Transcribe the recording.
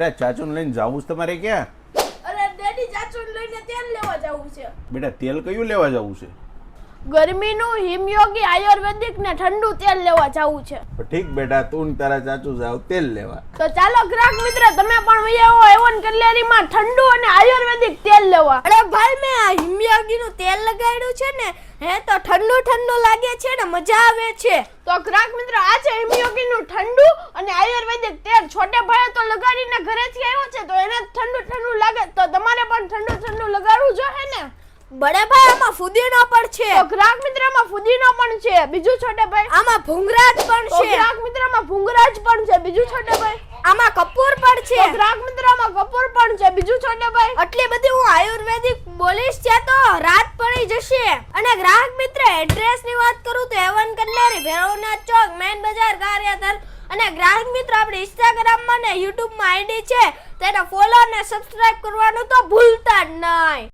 બેટા ચાચુને લઈને જાવું છે તમારે ક્યાં? અરે ડેડી ચાચુને લઈને તેલ લેવા જવું છે. બેટા તેલ કયું લેવા જવું છે? ગરમીનું હિમયોગી આયુર્વેદિક ને ઠંડુ તેલ લેવા જવું છે. ઠીક બેટા તું ને તારા ચાચુ જાવ તેલ લેવા. તો ચાલો ગ્રાહક મિત્ર તમે પણ વહી આવો એવન કલ્યાણીમાં ઠંડુ અને આયુર્વેદિક તેલ લેવા. અરે ભાઈ મેં આ હિમયોગીનું તેલ લગાડ્યું છે ને હે તો ઠંડુ ઠંડુ લાગે છે ને મજા આવે છે. તો ગ્રાહક મિત્ર આ છે હિમયોગીનું ઠંડુ અને આયુર્વેદિક તેલ. છોટે ભાઈ તો લગાડીને ઘરેથી આવ્યો છે તો એને ઠંડુ ઠંડુ લાગે તો તમારે પણ ઠંડુ ઠંડુ લગાડવું જોઈએ ને. બડે ભાઈ આમાં ફુદીનો પણ છે. તો ગ્રાહક મિત્રમાં ફુદીનો પણ છે. બીજું છોટે ભાઈ આમાં ભૂંગરાજ પણ છે. ગ્રાહક મિત્રમાં ભૂંગરાજ પણ છે. બીજું છોટે ભાઈ આમાં કપૂર પણ છે. તો ગ્રાહક મિત્રમાં કપૂર પણ છે. બીજું છોટે ભાઈ આટલી બધી હું આયુર્વેદિક બોલીશ ત્યાં તો રાત પડી જશે. અને ગ્રાહક મિત્ર એડ્રેસ ની વાત કરું તો એવન કલ્યાણી ભેરવનાથ ચોક મેન બજાર ગારિયાધાર. અને ગ્રાહક મિત્ર આપણે ઇન્સ્ટાગ્રામ માં ને યુટ્યુબ માં આઈડી છે તેને ફોલો અને સબસ્ક્રાઇબ કરવાનું તો ભૂલતા જ નહીં.